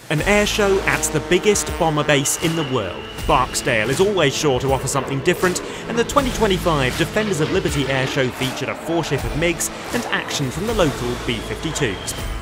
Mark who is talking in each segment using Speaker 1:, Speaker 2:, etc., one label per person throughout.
Speaker 1: An airshow at the biggest bomber base in the world. Barksdale is always sure to offer something different, and the 2025 Defenders of Liberty Airshow featured a 4-ship of MiGs and action from the local B-52s.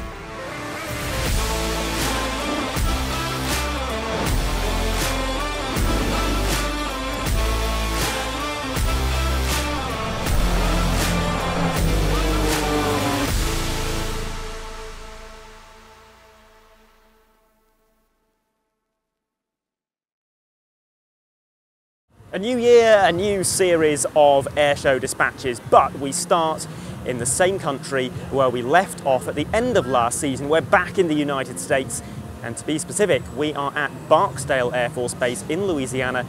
Speaker 1: A new year, a new series of airshow dispatches, but we start in the same country where we left off at the end of last season. We're back in the United States, and to be specific, we are at Barksdale Air Force Base in Louisiana,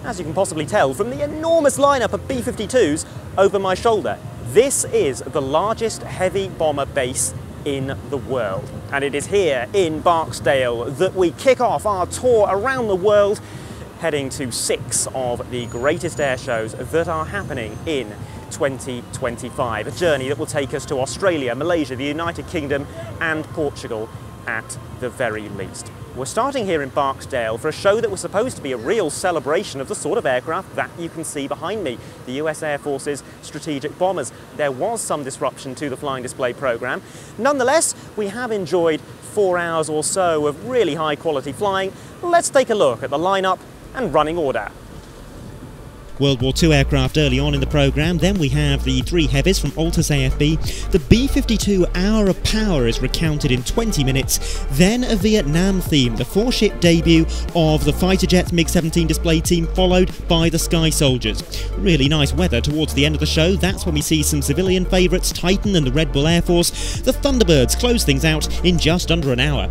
Speaker 1: as you can possibly tell from the enormous lineup of B-52s over my shoulder. This is the largest heavy bomber base in the world, and it is here in Barksdale that we kick off our tour around the world, heading to 6 of the greatest air shows that are happening in 2025. A journey that will take us to Australia, Malaysia, the United Kingdom and Portugal at the very least. We're starting here in Barksdale for a show that was supposed to be a real celebration of the sort of aircraft that you can see behind me, the US Air Force's strategic bombers. There was some disruption to the flying display program. Nonetheless, we have enjoyed 4 hours or so of really high quality flying. Let's take a look at the lineup and running order.
Speaker 2: World War II aircraft early on in the programme, then we have the 3 heavies from Altus AFB, the B-52 Hour of Power is recounted in 20 minutes, then a Vietnam theme, the 4-ship debut of the Fighterjets MiG-17 display team, followed by the Sky Soldiers. Really nice weather towards the end of the show, that's when we see some civilian favourites, Titan and the Red Bull Air Force. The Thunderbirds close things out in just under an hour.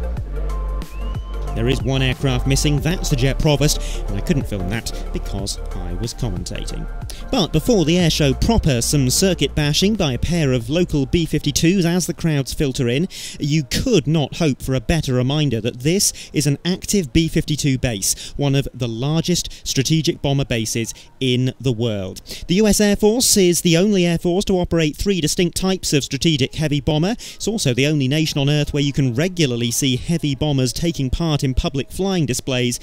Speaker 2: There is 1 aircraft missing, that's the Jet Provost, and I couldn't film that because I was commentating. But before the airshow proper, some circuit bashing by a pair of local B-52s as the crowds filter in. You could not hope for a better reminder that this is an active B-52 base, one of the largest strategic bomber bases in the world. The US Air Force is the only air force to operate 3 distinct types of strategic heavy bomber. It's also the only nation on Earth where you can regularly see heavy bombers taking part in public flying displays,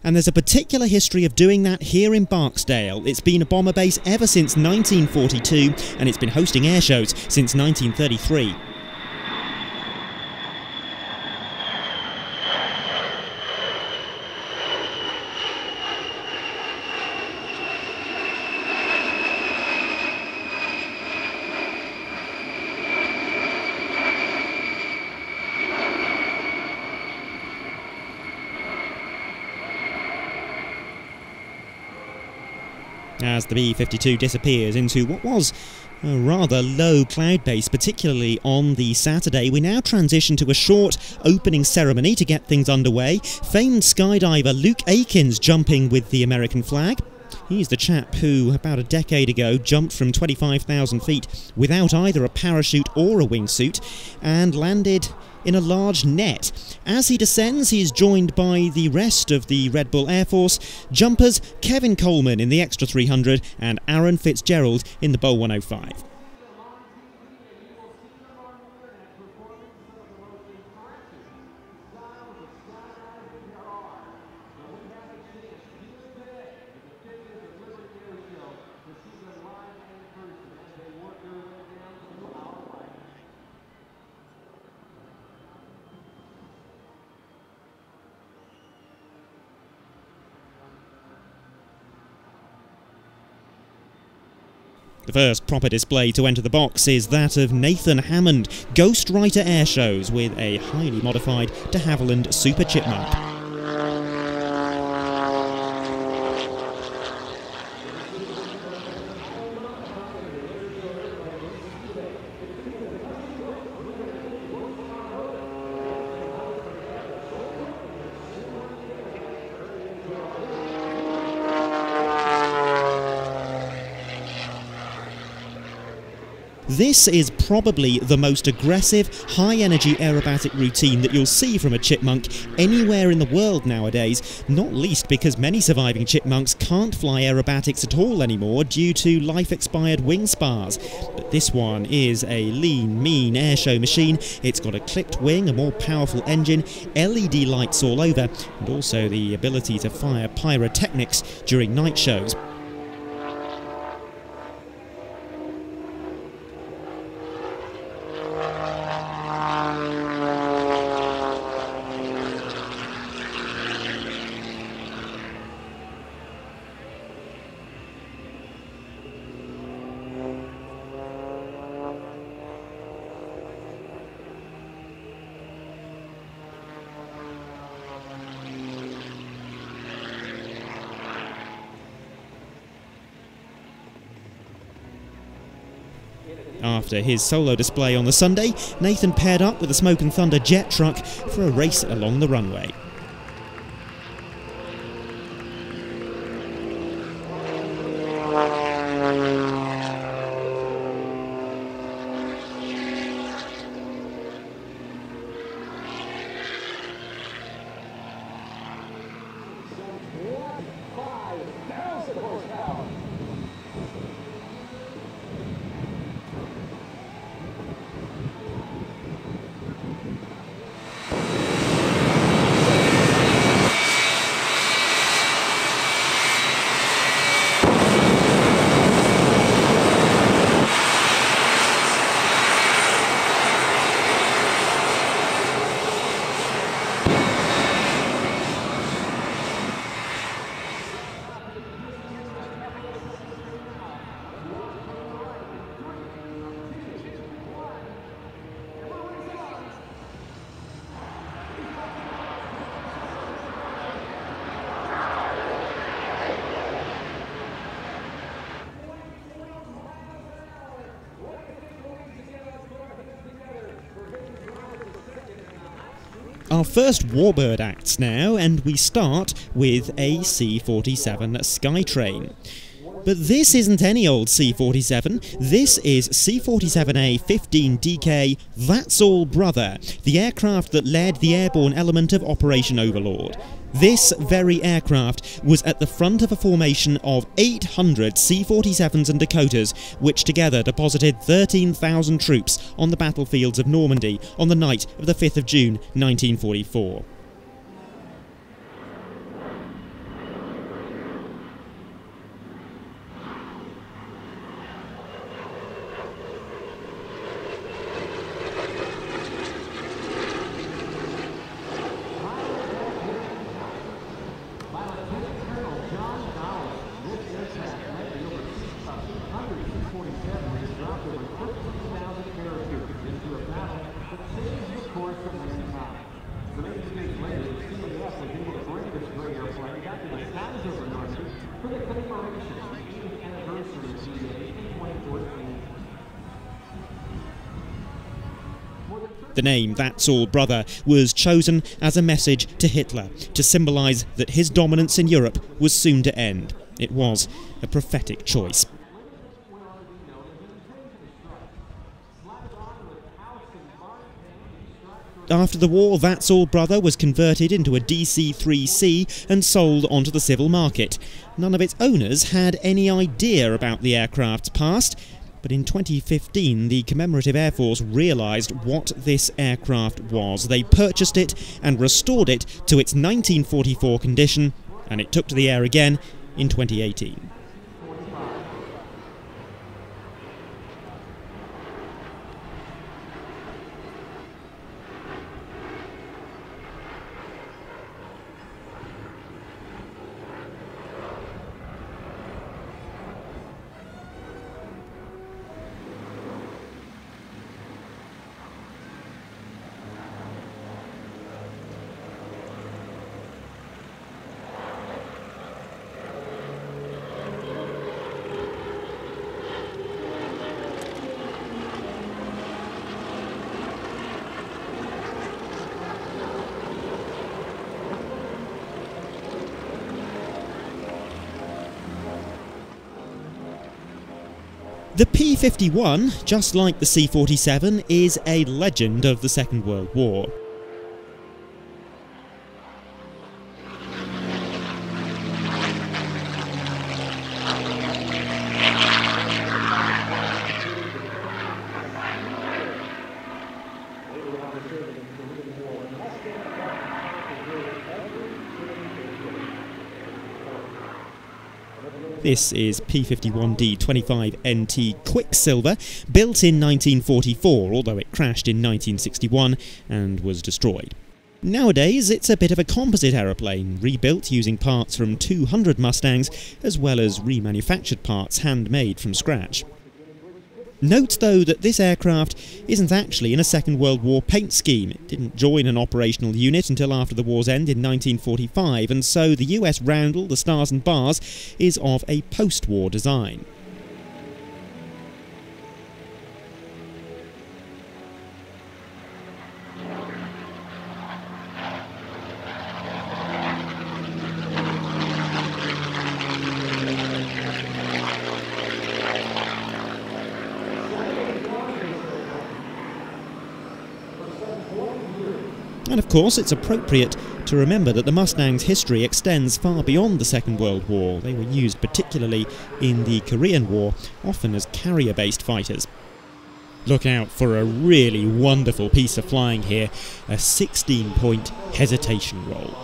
Speaker 2: and there's a particular history of doing that here in Barksdale. It's been a bomber base ever since 1942, and it's been hosting air shows since 1933. As the B-52 disappears into what was a rather low cloud base, particularly on the Saturday, we now transition to a short opening ceremony to get things underway. Famed skydiver Luke Aikins jumping with the American flag. He's the chap who, about a decade ago, jumped from 25,000 feet without either a parachute or a wingsuit and landed in a large net. As he descends, he is joined by the rest of the Red Bull Air Force jumpers, Kevin Coleman in the Extra 300 and Aaron Fitzgerald in the Bow 105. The first proper display to enter the box is that of Nathan Hammond, Ghost Rider Air Shows with a highly modified de Havilland Super Chipmunk. This is probably the most aggressive, high-energy aerobatic routine that you'll see from a chipmunk anywhere in the world nowadays, not least because many surviving chipmunks can't fly aerobatics at all anymore due to life-expired wing spars. But this one is a lean, mean airshow machine. It's got a clipped wing, a more powerful engine, LED lights all over, and also the ability to fire pyrotechnics during night shows. After his solo display on the Sunday, Nathan paired up with a Smoke and Thunder jet truck for a race along the runway. Our first warbird acts now, and we start with a C-47 Skytrain. But this isn't any old C-47, this is C-47A 15DK That's All Brother, the aircraft that led the airborne element of Operation Overlord. This very aircraft was at the front of a formation of 800 C-47s and Dakotas, which together deposited 13,000 troops on the battlefields of Normandy on the night of the 5th of June 1944. The name That's All Brother was chosen as a message to Hitler to symbolise that his dominance in Europe was soon to end. It was a prophetic choice. After the war, That's All Brother was converted into a DC-3C and sold onto the civil market. None of its owners had any idea about the aircraft's past, but in 2015 the Commemorative Air Force realised what this aircraft was. They purchased it and restored it to its 1944 condition, and it took to the air again in 2018. The P-51, just like the C-47, is a legend of the Second World War. This is P-51D-25NT Quicksilver, built in 1944, although it crashed in 1961 and was destroyed. Nowadays, it's a bit of a composite aeroplane, rebuilt using parts from 200 Mustangs, as well as remanufactured parts handmade from scratch. Note, though, that this aircraft isn't actually in a Second World War paint scheme. It didn't join an operational unit until after the war's end in 1945, and so the US roundel, the stars and bars, is of a post-war design. And of course, it's appropriate to remember that the Mustang's history extends far beyond the Second World War. They were used particularly in the Korean War, often as carrier-based fighters. Look out for a really wonderful piece of flying here, a 16-point hesitation roll.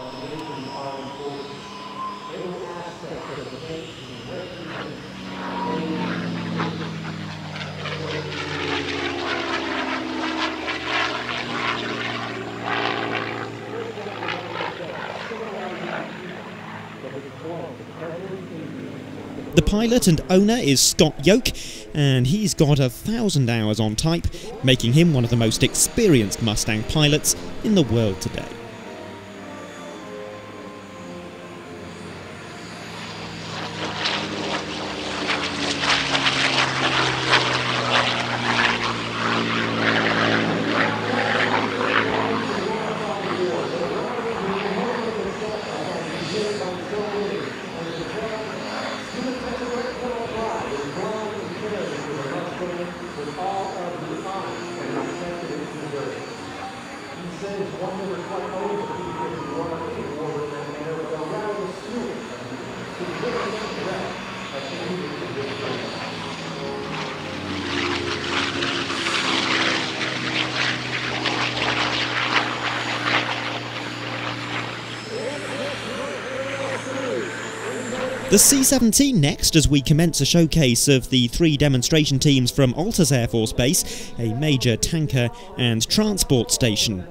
Speaker 2: The pilot and owner is Scott Yoke, and he's got 1,000 hours on type, making him one of the most experienced Mustang pilots in the world today. The C-17 next, as we commence a showcase of the 3 demonstration teams from Altus Air Force Base, a major tanker and transport station.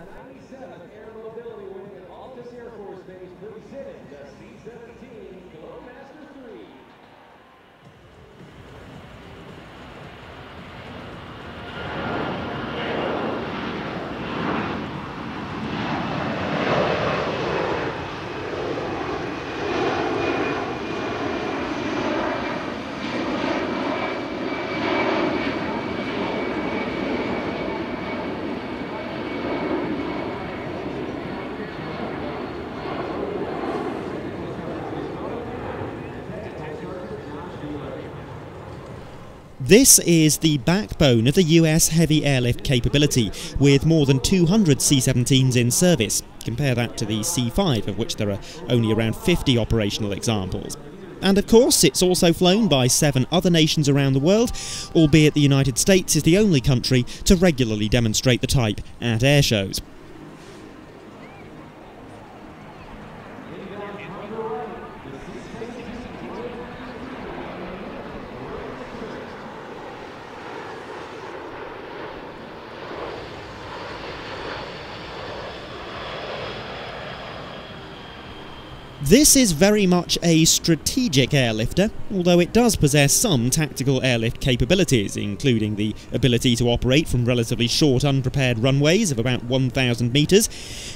Speaker 2: This is the backbone of the US heavy airlift capability, with more than 200 C-17s in service. Compare that to the C-5, of which there are only around 50 operational examples. And of course, it's also flown by 7 other nations around the world, albeit the United States is the only country to regularly demonstrate the type at air shows. This is very much a strategic airlifter, although it does possess some tactical airlift capabilities, including the ability to operate from relatively short unprepared runways of about 1,000 metres,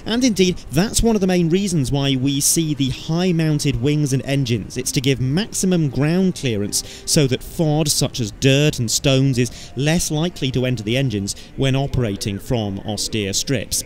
Speaker 2: and indeed that's one of the main reasons why we see the high-mounted wings and engines. It's to give maximum ground clearance so that FOD, such as dirt and stones, is less likely to enter the engines when operating from austere strips.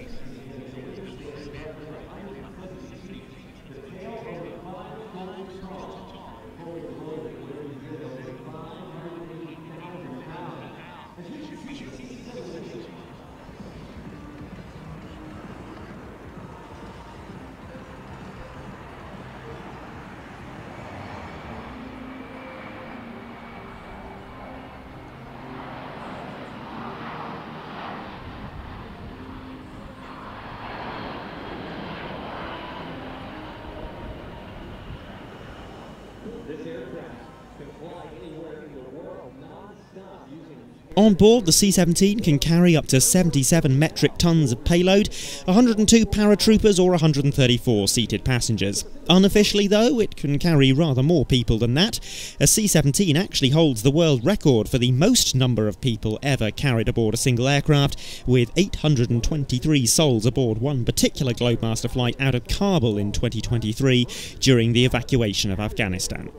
Speaker 2: On board, the C-17 can carry up to 77 metric tons of payload, 102 paratroopers or 134 seated passengers. Unofficially, though, it can carry rather more people than that. A C-17 actually holds the world record for the most number of people ever carried aboard a single aircraft, with 823 souls aboard one particular Globemaster flight out of Kabul in 2023 during the evacuation of Afghanistan.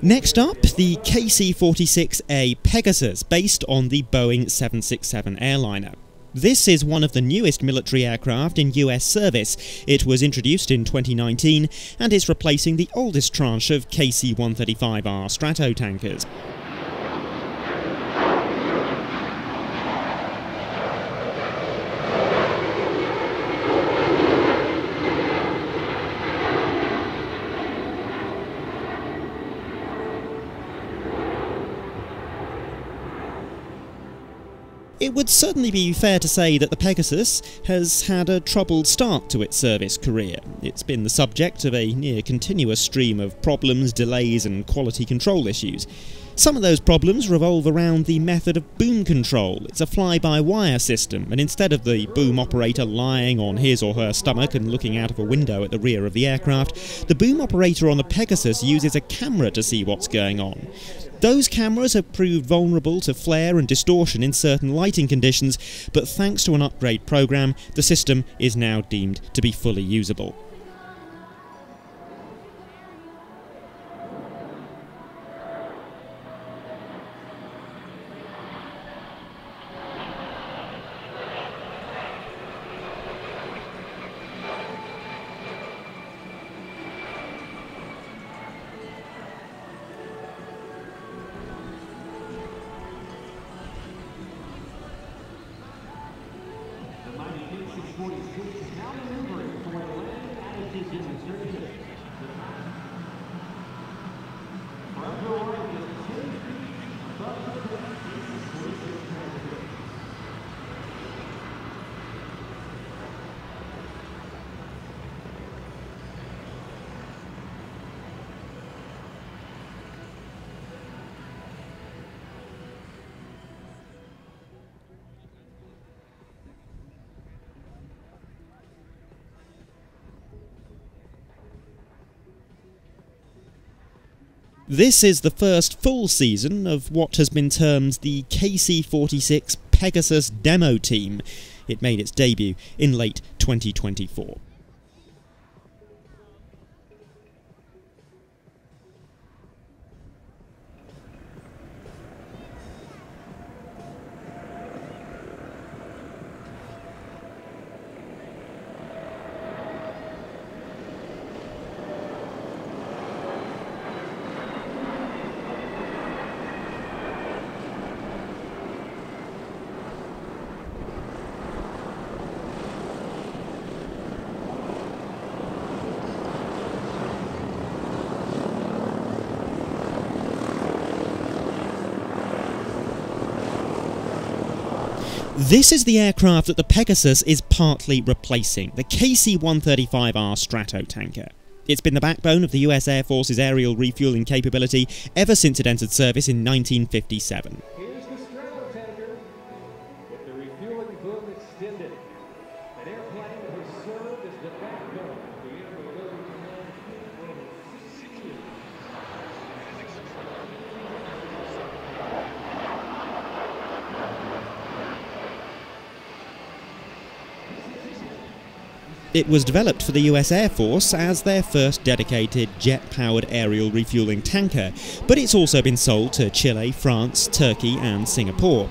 Speaker 2: Next up, the KC-46A Pegasus, based on the Boeing 767 airliner. This is one of the newest military aircraft in US service. It was introduced in 2019 and is replacing the oldest tranche of KC-135R Stratotankers. It would certainly be fair to say that the Pegasus has had a troubled start to its service career. It's been the subject of a near continuous stream of problems, delays and quality control issues. Some of those problems revolve around the method of boom control. It's a fly-by-wire system, and instead of the boom operator lying on his or her stomach and looking out of a window at the rear of the aircraft, the boom operator on the Pegasus uses a camera to see what's going on. Those cameras have proved vulnerable to flare and distortion in certain lighting conditions, but thanks to an upgrade program, the system is now deemed to be fully usable. This is the first full season of what has been termed the KC-46 Pegasus demo team. It made its debut in late 2024. This is the aircraft that the Pegasus is partly replacing, the KC-135R Stratotanker. It's been the backbone of the US Air Force's aerial refueling capability ever since it entered service in 1957.
Speaker 3: Here's the Stratotanker with the refueling boom extended. An airplane that has served as the backbone of the Air Mobility Command for over 60 years.
Speaker 2: It was developed for the US Air Force as their first dedicated jet-powered aerial refueling tanker, but it's also been sold to Chile, France, Turkey and Singapore.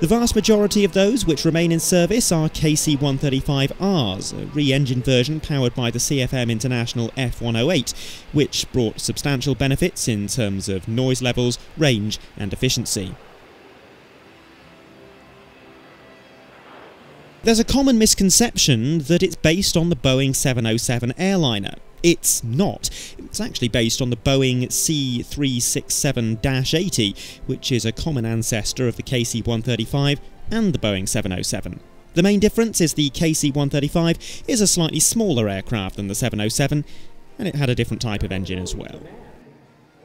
Speaker 2: The vast majority of those which remain in service are KC-135Rs, a re-engined version powered by the CFM International F108, which brought substantial benefits in terms of noise levels, range and efficiency. There's a common misconception that it's based on the Boeing 707 airliner. It's not. It's actually based on the Boeing C-367-80, which is a common ancestor of the KC-135 and the Boeing 707. The main difference is the KC-135 is a slightly smaller aircraft than the 707, and it had a different type of engine as well.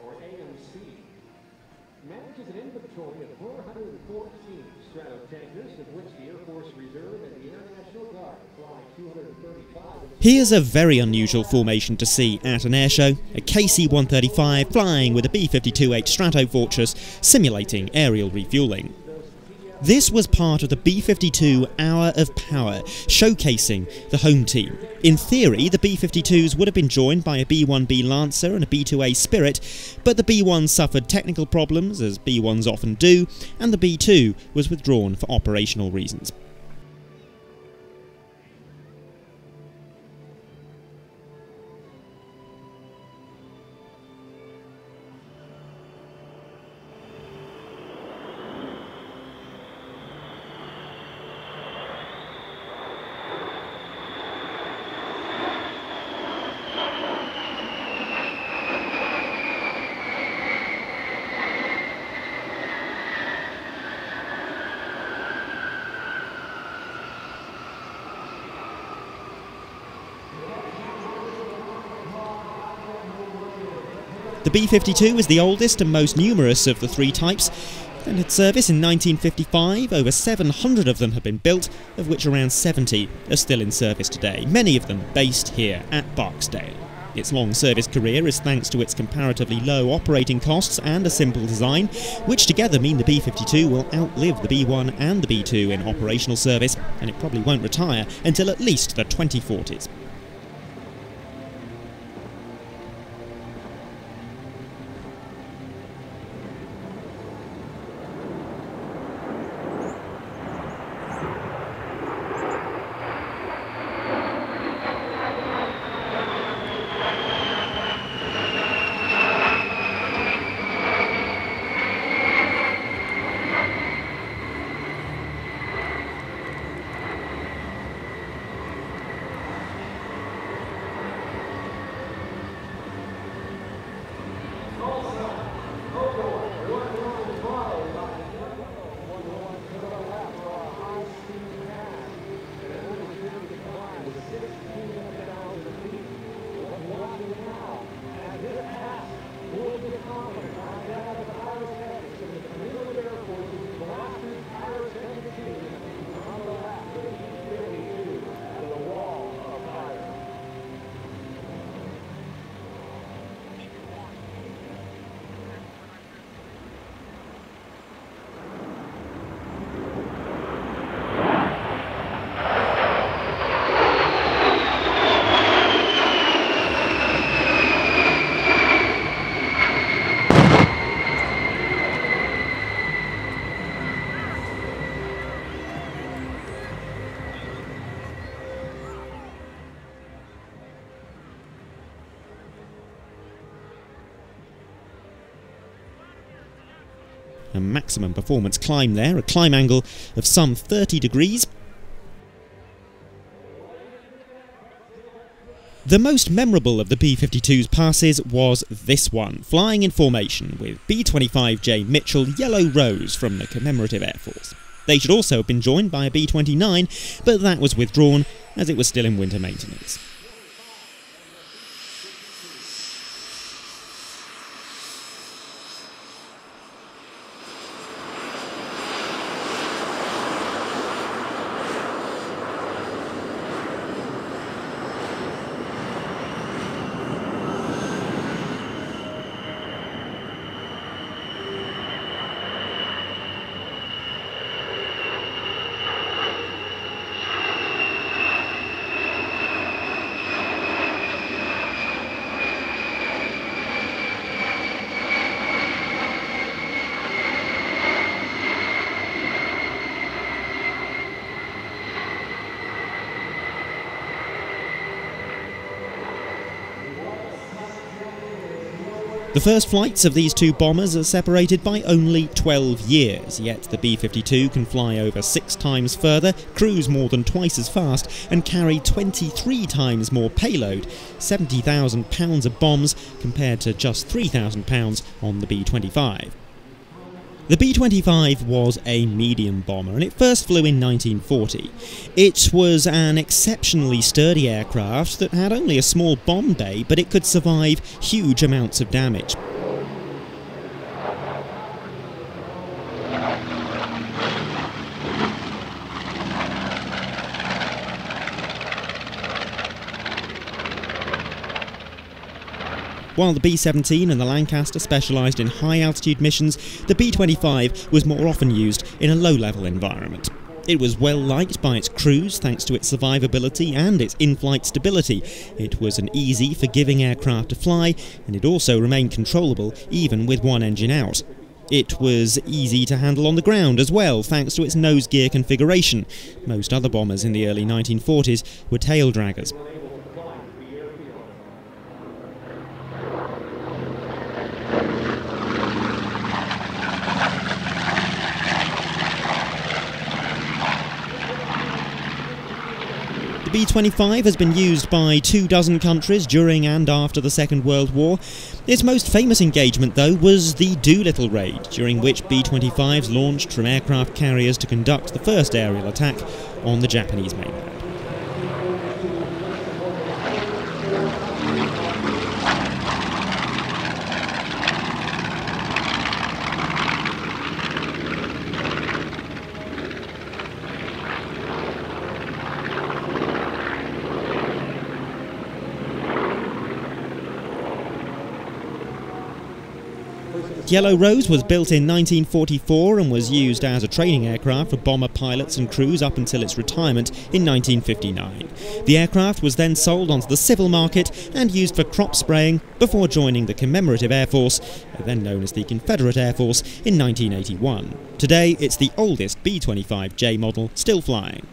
Speaker 3: Or AMC, manages an inventory of 414 Stratotankers, of which the Air Force Reserve and the International Guard fly 235.
Speaker 2: Here's a very unusual formation to see at an airshow, a KC-135 flying with a B-52H Stratofortress simulating aerial refuelling. This was part of the B-52 Hour of Power, showcasing the home team. In theory, the B-52s would have been joined by a B-1B Lancer and a B-2A Spirit, but the B-1 suffered technical problems, as B-1s often do, and the B-2 was withdrawn for operational reasons. The B-52 is the oldest and most numerous of the three types, and had service in 1955. Over 700 of them have been built, of which around 70 are still in service today, many of them based here at Barksdale. Its long service career is thanks to its comparatively low operating costs and a simple design, which together mean the B-52 will outlive the B-1 and the B-2 in operational service, and it probably won't retire until at least the 2040s. A maximum performance climb there, a climb angle of some 30 degrees. The most memorable of the B-52's passes was this one, flying in formation with B-25J Mitchell Yellow Rose from the Commemorative Air Force. They should also have been joined by a B-29, but that was withdrawn as it was still in winter maintenance. The first flights of these two bombers are separated by only 12 years, yet the B-52 can fly over 6 times further, cruise more than twice as fast, and carry 23 times more payload, 70,000 pounds of bombs compared to just 3,000 pounds on the B-25. The B-25 was a medium bomber, and it first flew in 1940. It was an exceptionally sturdy aircraft that had only a small bomb bay, but it could survive huge amounts of damage. While the B-17 and the Lancaster specialised in high-altitude missions, the B-25 was more often used in a low-level environment. It was well liked by its crews thanks to its survivability and its in-flight stability. It was an easy, forgiving aircraft to fly, and it also remained controllable even with one engine out. It was easy to handle on the ground as well, thanks to its nose gear configuration. Most other bombers in the early 1940s were tail draggers. The B-25 has been used by 24 countries during and after the Second World War. Its most famous engagement, though, was the Doolittle Raid, during which B-25s launched from aircraft carriers to conduct the first aerial attack on the Japanese mainland. Yellow Rose was built in 1944 and was used as a training aircraft for bomber pilots and crews up until its retirement in 1959. The aircraft was then sold onto the civil market and used for crop spraying before joining the Commemorative Air Force, then known as the Confederate Air Force, in 1981. Today, it's the oldest B-25J model still flying.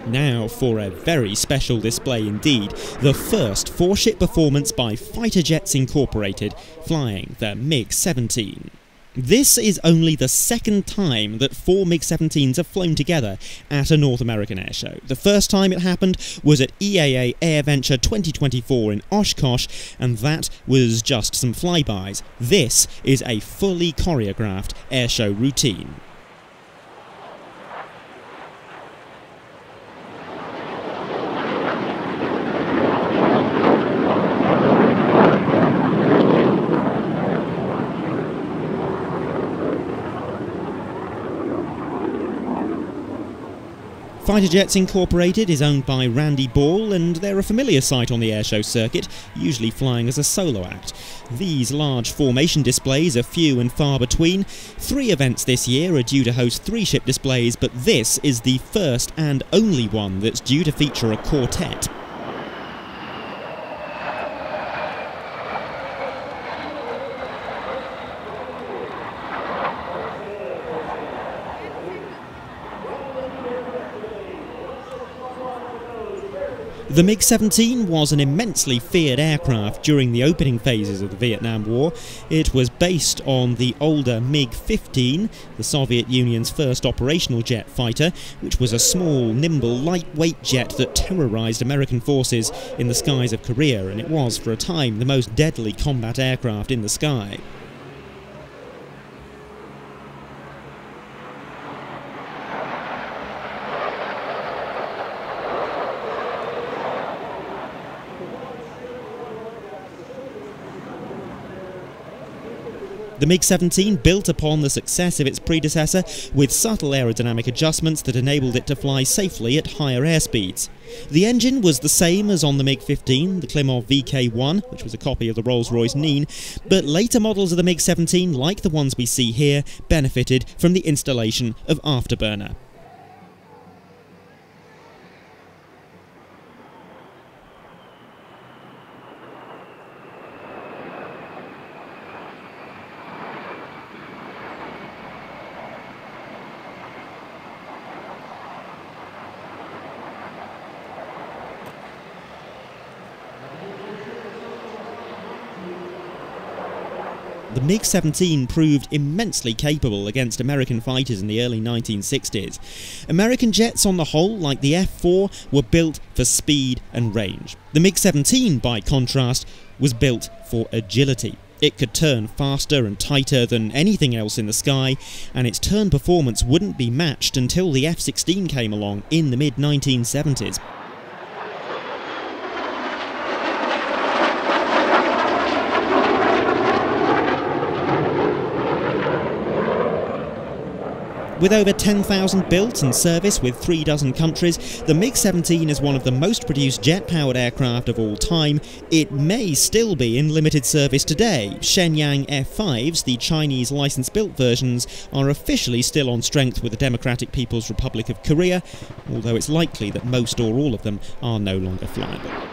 Speaker 2: Now for a very special display indeed, the first 4-ship performance by Fighterjets Incorporated, flying the MiG-17. This is only the second time that 4 MiG-17s have flown together at a North American airshow. The first time it happened was at EAA AirVenture 2024 in Oshkosh, and that was just some flybys. This is a fully choreographed airshow routine. Fighterjets Incorporated is owned by Randy Ball, and they're a familiar sight on the airshow circuit, usually flying as a solo act. These large formation displays are few and far between. 3 events this year are due to host 3-ship displays, but this is the first and only one that's due to feature a quartet. The MiG-17 was an immensely feared aircraft during the opening phases of the Vietnam War. It was based on the older MiG-15, the Soviet Union's first operational jet fighter, which was a small, nimble, lightweight jet that terrorized American forces in the skies of Korea, and it was, for a time, the most deadly combat aircraft in the sky. The MiG-17 built upon the success of its predecessor with subtle aerodynamic adjustments that enabled it to fly safely at higher airspeeds. The engine was the same as on the MiG-15, the Klimov VK-1, which was a copy of the Rolls-Royce Nene, but later models of the MiG-17, like the ones we see here, benefited from the installation of afterburner. The MiG-17 proved immensely capable against American fighters in the early 1960s. American jets on the whole, like the F-4, were built for speed and range. The MiG-17, by contrast, was built for agility. It could turn faster and tighter than anything else in the sky, and its turn performance wouldn't be matched until the F-16 came along in the mid-1970s. With over 10,000 built and serviced with 3 dozen countries, the MiG-17 is one of the most produced jet-powered aircraft of all time. It may still be in limited service today. Shenyang F-5s, the Chinese license-built versions, are officially still on strength with the Democratic People's Republic of Korea, although it's likely that most or all of them are no longer flyable.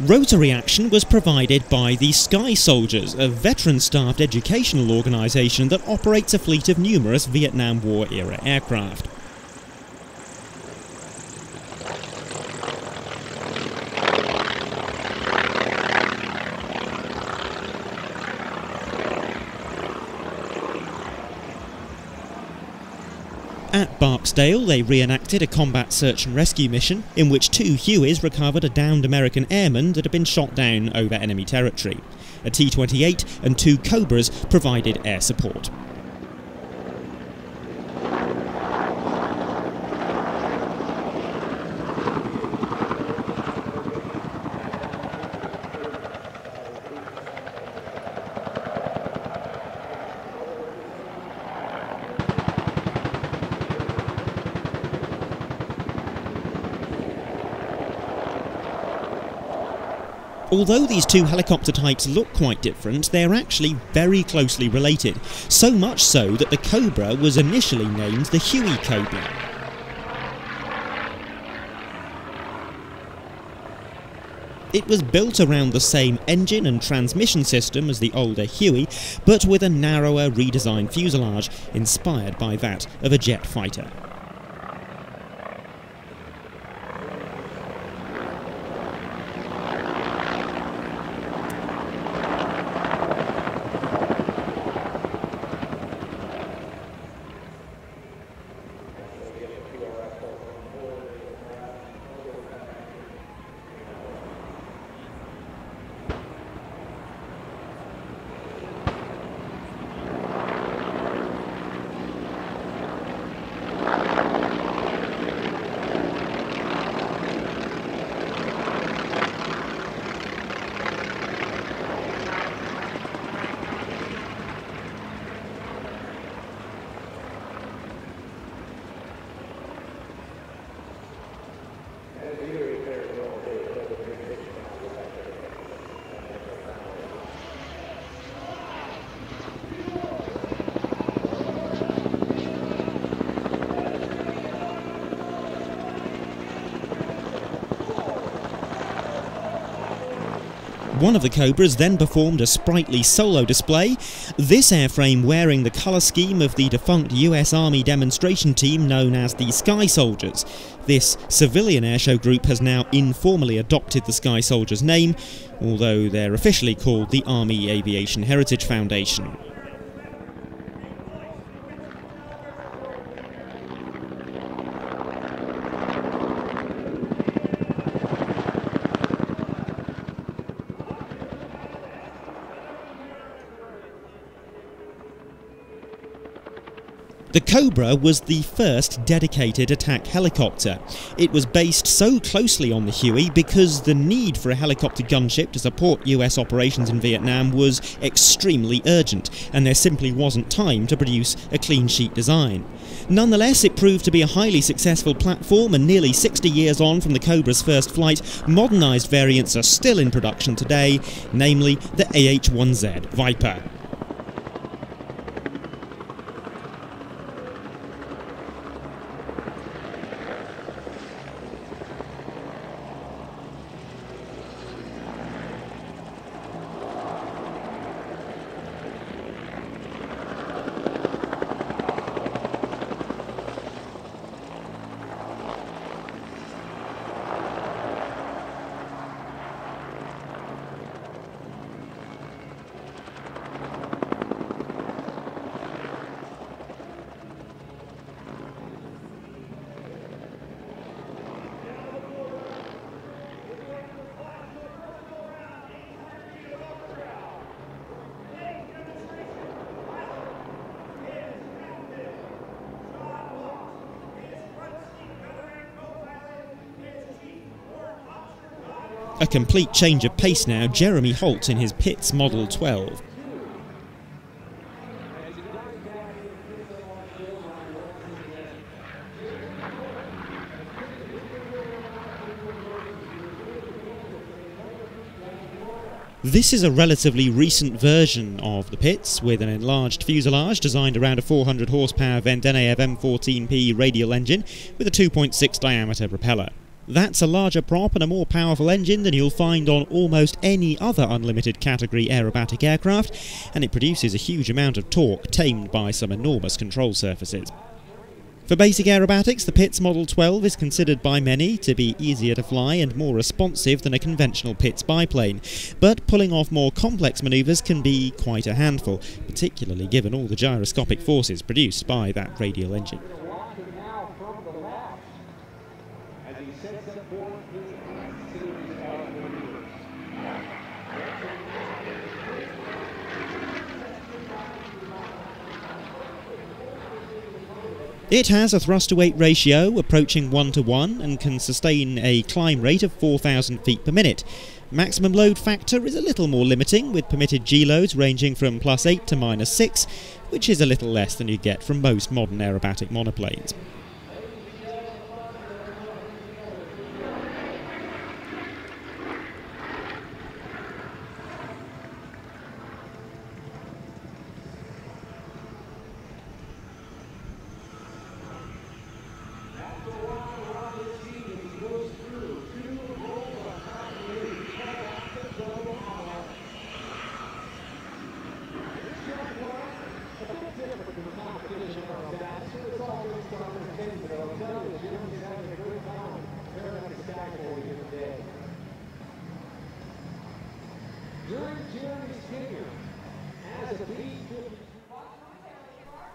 Speaker 2: Rotary action was provided by the Sky Soldiers, a veteran-staffed educational organisation that operates a fleet of numerous Vietnam War-era aircraft. At Barksdale, they reenacted a combat search and rescue mission in which 2 Hueys recovered a downed American airman that had been shot down over enemy territory. A T-28 and 2 Cobras provided air support. Although these 2 helicopter types look quite different, they're actually very closely related, so much so that the Cobra was initially named the Huey Cobra. It was built around the same engine and transmission system as the older Huey, but with a narrower redesigned fuselage, inspired by that of a jet fighter. One of the Cobras then performed a sprightly solo display, this airframe wearing the colour scheme of the defunct US Army demonstration team known as the Sky Soldiers. This civilian airshow group has now informally adopted the Sky Soldiers name, although they're officially called the Army Aviation Heritage Foundation. The Cobra was the first dedicated attack helicopter. It was based so closely on the Huey because the need for a helicopter gunship to support US operations in Vietnam was extremely urgent, and there simply wasn't time to produce a clean sheet design. Nonetheless, it proved to be a highly successful platform, and nearly 60 years on from the Cobra's first flight, modernised variants are still in production today, namely the AH-1Z Viper. A complete change of pace now, Jeremy Holt in his Pitts Model 12. This is a relatively recent version of the Pitts, with an enlarged fuselage designed around a 400 horsepower Vendenev M14P radial engine with a 2.6 diameter propeller. That's a larger prop and a more powerful engine than you'll find on almost any other unlimited category aerobatic aircraft, and it produces a huge amount of torque tamed by some enormous control surfaces. For basic aerobatics, the Pitts Model 12 is considered by many to be easier to fly and more responsive than a conventional Pitts biplane, but pulling off more complex manoeuvres can be quite a handful, particularly given all the gyroscopic forces produced by that radial engine. It has a thrust-to-weight ratio approaching 1:1 and can sustain a climb rate of 4,000 feet per minute. Maximum load factor is a little more limiting, with permitted G-loads ranging from +8 to -6, which is a little less than you get from most modern aerobatic monoplanes.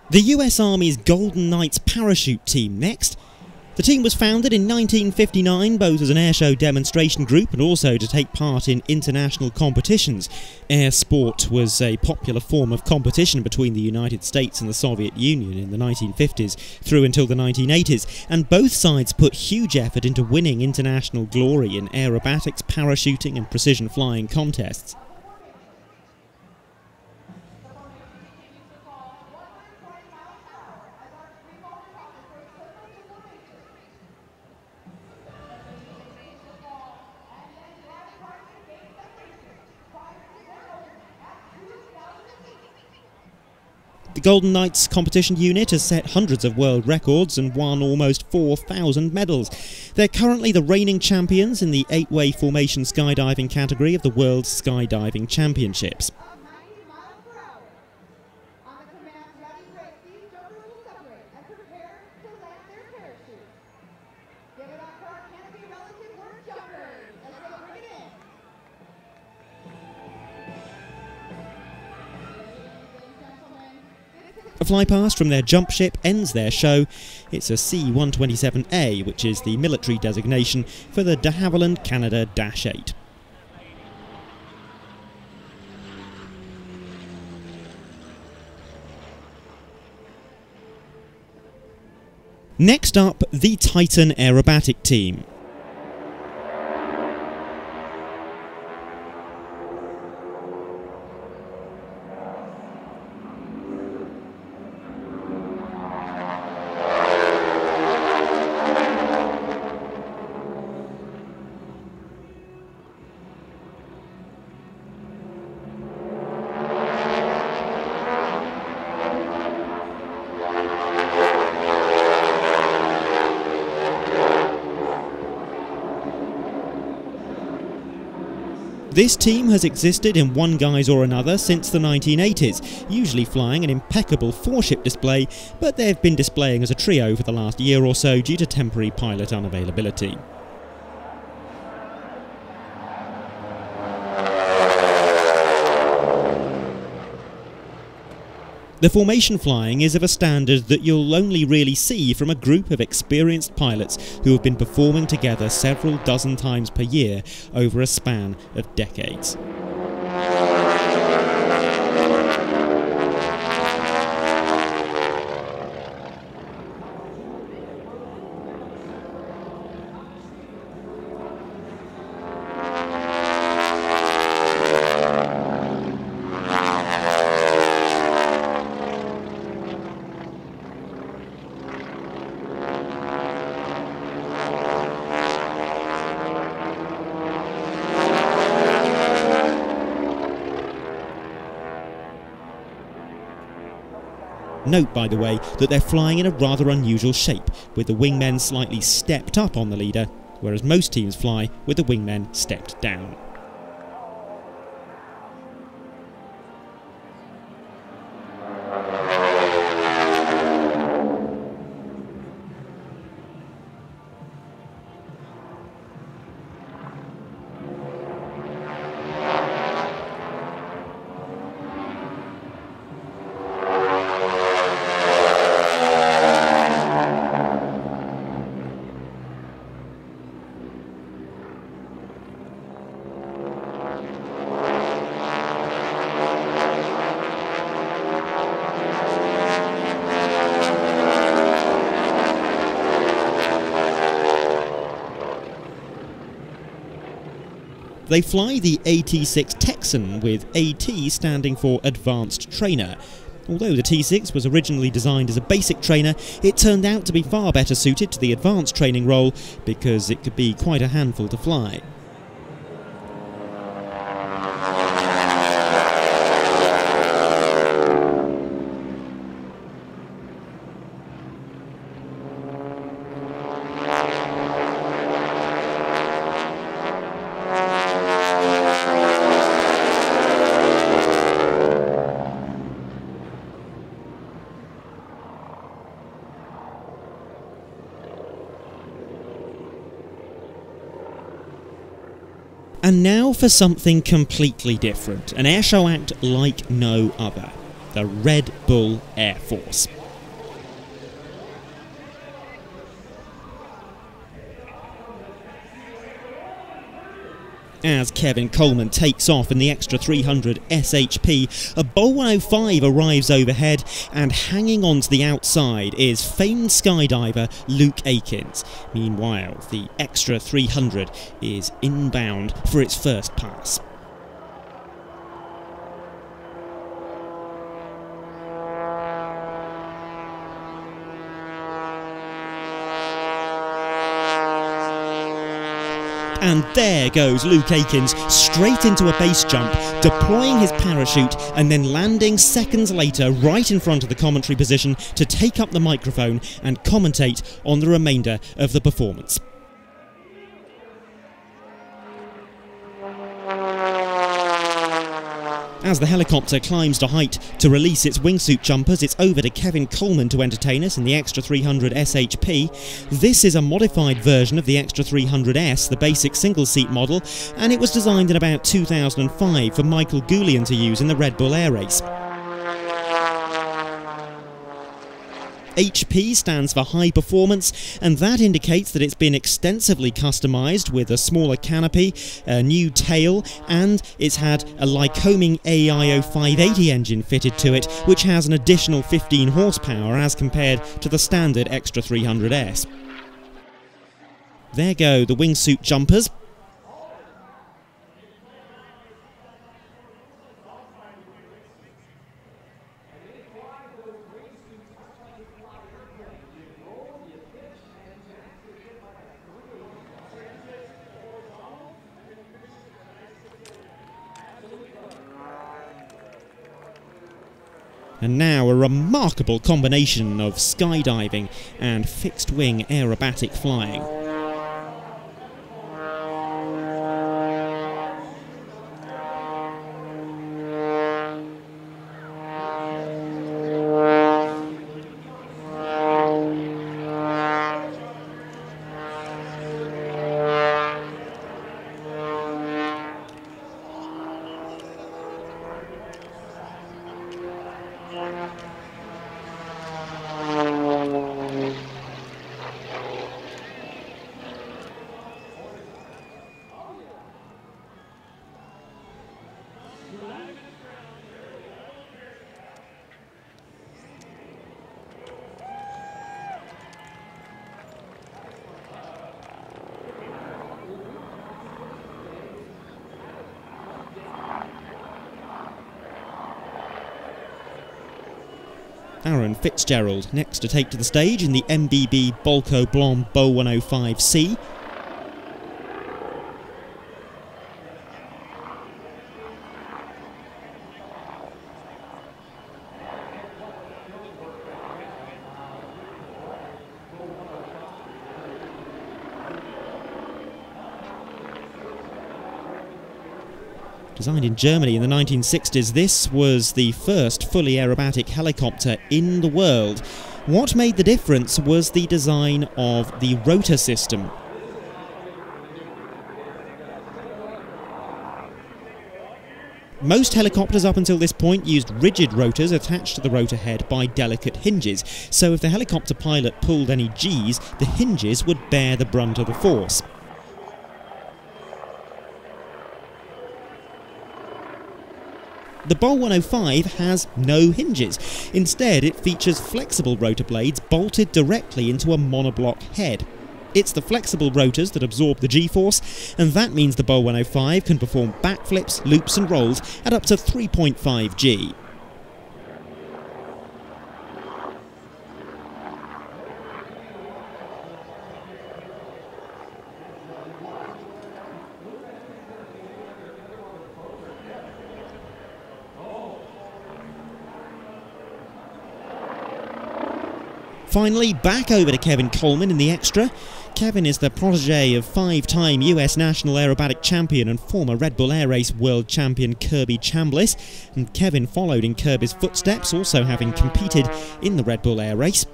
Speaker 2: The US Army's Golden Knights parachute team next. The team was founded in 1959 both as an airshow demonstration group and also to take part in international competitions. Air sport was a popular form of competition between the United States and the Soviet Union in the 1950s through until the 1980s, and both sides put huge effort into winning international glory in aerobatics, parachuting and precision flying contests. The Golden Knights competition unit has set hundreds of world records and won almost 4,000 medals. They're currently the reigning champions in the 8-way formation skydiving category of the World Skydiving Championships. A flypast from their jump ship ends their show. It's a C-127A, which is the military designation for the de Havilland Canada-8. Next up, the Titan Aerobatic team. This team has existed in one guise or another since the 1980s, usually flying an impeccable 4-ship display, but they've been displaying as a trio for the last year or so due to temporary pilot unavailability. The formation flying is of a standard that you'll only really see from a group of experienced pilots who have been performing together several dozen times per year over a span of decades. Note, by the way, that they're flying in a rather unusual shape, with the wingmen slightly stepped up on the leader, whereas most teams fly with the wingmen stepped down. They fly the AT-6 Texan, with AT standing for Advanced Trainer. Although the T-6 was originally designed as a basic trainer, it turned out to be far better suited to the advanced training role because it could be quite a handful to fly. And now for something completely different, an airshow act like no other, the Red Bull Air Force. As Kevin Coleman takes off in the extra 300 SHP, a Bol 105 arrives overhead, and hanging on to the outside is famed skydiver Luke Akins. Meanwhile, the extra 300 is inbound for its first pass. And there goes Luke Akins straight into a base jump, deploying his parachute and then landing seconds later right in front of the commentary position to take up the microphone and commentate on the remainder of the performance. As the helicopter climbs to height to release its wingsuit jumpers, it's over to Kevin Coleman to entertain us in the Extra 300 SHP. This is a modified version of the Extra 300S, the basic single-seat model, and it was designed in about 2005 for Michael Goulian to use in the Red Bull Air Race. HP stands for high performance, and that indicates that it's been extensively customised with a smaller canopy, a new tail, and it's had a Lycoming AIO 580 engine fitted to it, which has an additional 15 horsepower as compared to the standard Extra 300S. There go the wingsuit jumpers. And now a remarkable combination of skydiving and fixed-wing aerobatic flying. Aaron Fitzgerald next to take to the stage in the MBB Bolko Blom Bo 105C. Designed in Germany in the 1960s, this was the first fully aerobatic helicopter in the world. What made the difference was the design of the rotor system. Most helicopters up until this point used rigid rotors attached to the rotor head by delicate hinges, so if the helicopter pilot pulled any Gs, the hinges would bear the brunt of the force. The Bo 105 has no hinges. Instead, it features flexible rotor blades bolted directly into a monoblock head. It's the flexible rotors that absorb the G-force, and that means the Bo 105 can perform backflips, loops and rolls at up to 3.5 G. Finally, back over to Kevin Coleman in the extra. Kevin is the protege of five-time US National Aerobatic Champion and former Red Bull Air Race World Champion Kirby Chambliss, and Kevin followed in Kirby's footsteps, also having competed in the Red Bull Air Race.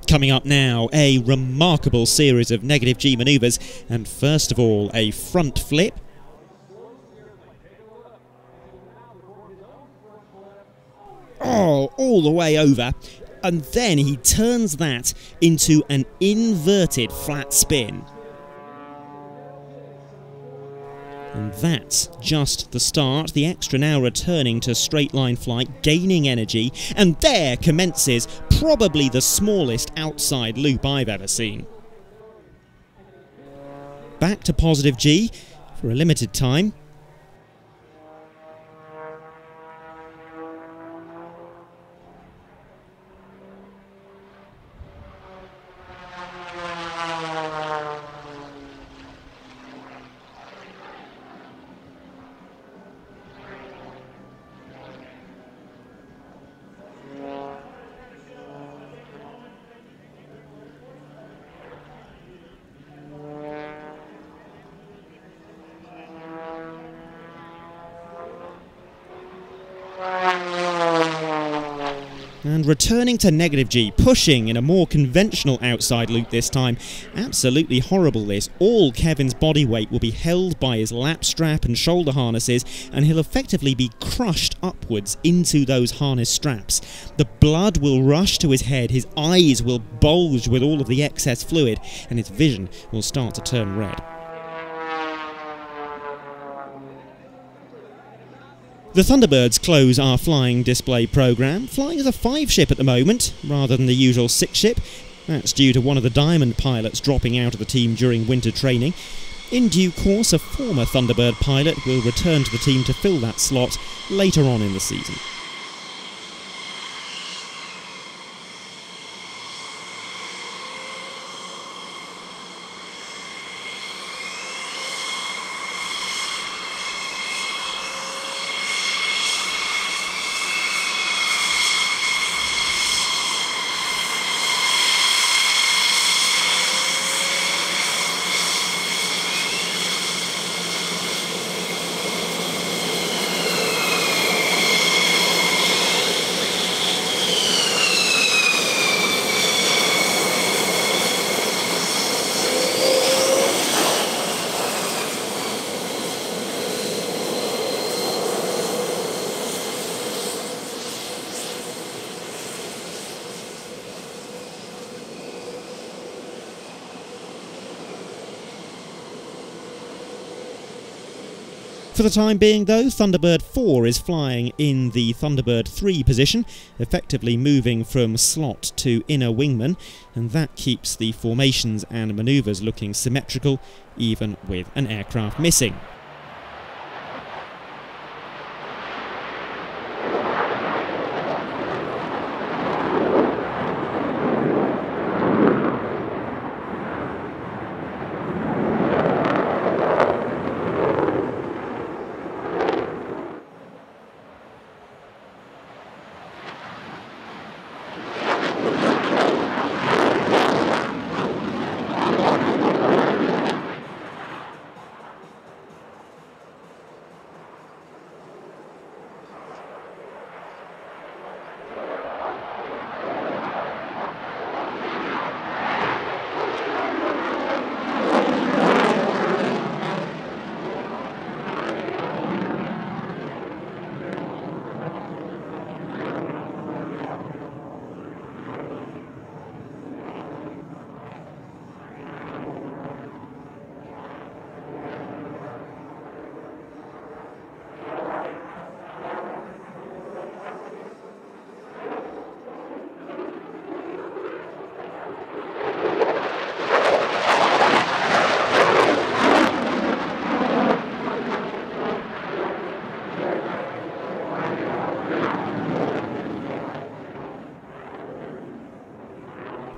Speaker 2: Coming up now, a remarkable series of negative G manoeuvres, and first of all, a front flip. Oh, all the way over, and then he turns that into an inverted flat spin. And that's just the start. The extra now returning to straight line flight, gaining energy, and there commences probably the smallest outside loop I've ever seen. Back to positive G for a limited time. And returning to negative G, pushing in a more conventional outside loop this time. Absolutely horrible this. All Kevin's body weight will be held by his lap strap and shoulder harnesses, and he'll effectively be crushed upwards into those harness straps. The blood will rush to his head, his eyes will bulge with all of the excess fluid, and his vision will start to turn red. The Thunderbirds close our flying display programme, flying as a 5-ship at the moment, rather than the usual 6-ship. That's due to one of the Diamond pilots dropping out of the team during winter training. In due course, a former Thunderbird pilot will return to the team to fill that slot later on in the season. For the time being though, Thunderbird 4 is flying in the Thunderbird 3 position, effectively moving from slot to inner wingman, and that keeps the formations and manoeuvres looking symmetrical, even with an aircraft missing.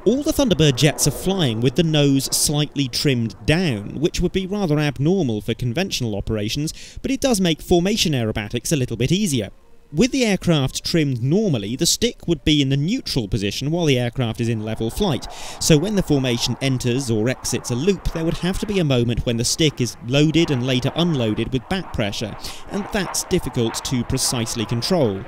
Speaker 2: All the Thunderbird jets are flying with the nose slightly trimmed down, which would be rather abnormal for conventional operations, but it does make formation aerobatics a little bit easier. With the aircraft trimmed normally, the stick would be in the neutral position while the aircraft is in level flight, so when the formation enters or exits a loop, there would have to be a moment when the stick is loaded and later unloaded with back pressure, and that's difficult to precisely control.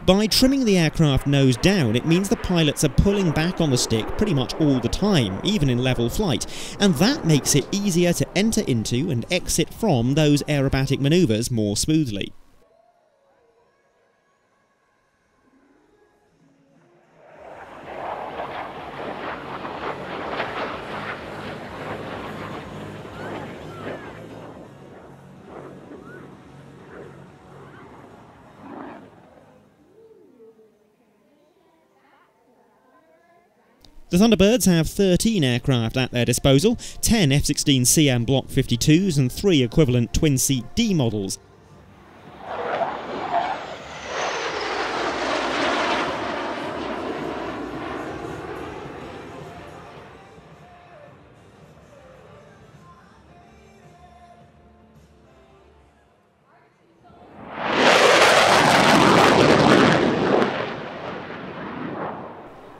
Speaker 2: By trimming the aircraft nose down, it means the pilots are pulling back on the stick pretty much all the time, even in level flight, and that makes it easier to enter into and exit from those aerobatic manoeuvres more smoothly. The Thunderbirds have 13 aircraft at their disposal, 10 F-16CM Block 52s and 3 equivalent twin-seat D models.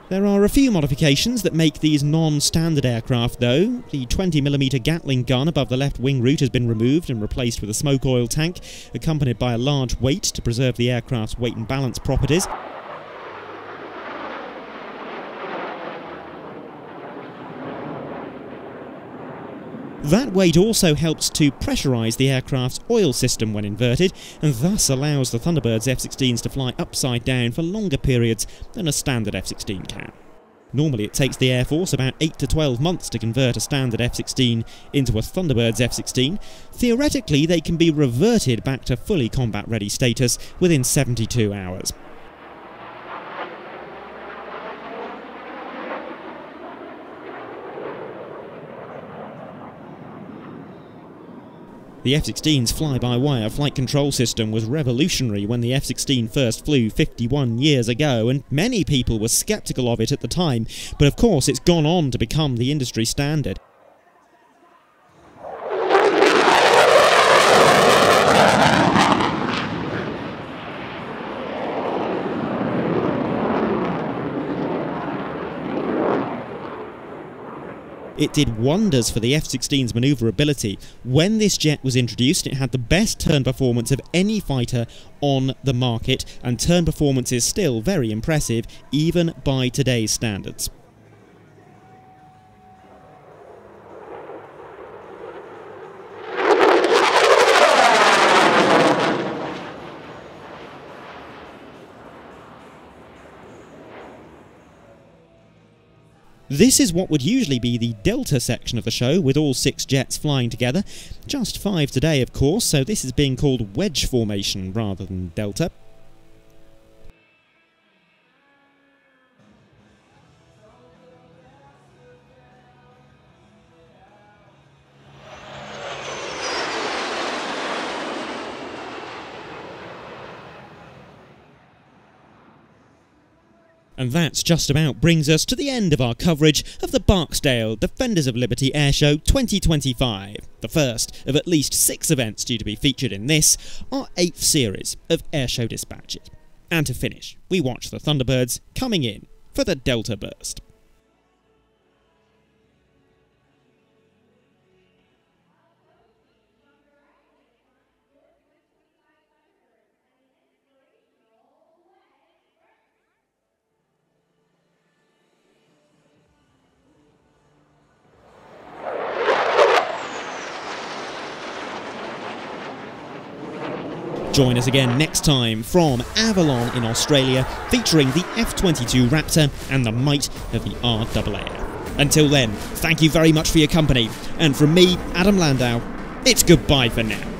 Speaker 2: There are a few modifications that make these non-standard aircraft though. The 20mm Gatling gun above the left wing root has been removed and replaced with a smoke oil tank, accompanied by a large weight to preserve the aircraft's weight and balance properties. That weight also helps to pressurise the aircraft's oil system when inverted, and thus allows the Thunderbird's F-16s to fly upside down for longer periods than a standard F-16 can. Normally it takes the Air Force about 8 to 12 months to convert a standard F-16 into a Thunderbird's F-16. Theoretically, they can be reverted back to fully combat-ready status within 72 hours. The F-16's fly-by-wire flight control system was revolutionary when the F-16 first flew 51 years ago, and many people were sceptical of it at the time, but of course it's gone on to become the industry standard. It did wonders for the F-16's manoeuvrability. When this jet was introduced, it had the best turn performance of any fighter on the market, and turn performance is still very impressive, even by today's standards. This is what would usually be the Delta section of the show, with all 6 jets flying together. Just 5 today, of course, so this is being called wedge formation rather than Delta. And that just about brings us to the end of our coverage of the Barksdale Defenders of Liberty Airshow 2025, the first of at least 6 events due to be featured in this, our 8th series of Airshow dispatches. And to finish, we watch the Thunderbirds coming in for the Delta Burst. Join us again next time from Avalon in Australia, featuring the F-22 Raptor and the might of the RAAF. Until then, thank you very much for your company, and from me, Adam Landau, it's goodbye for now.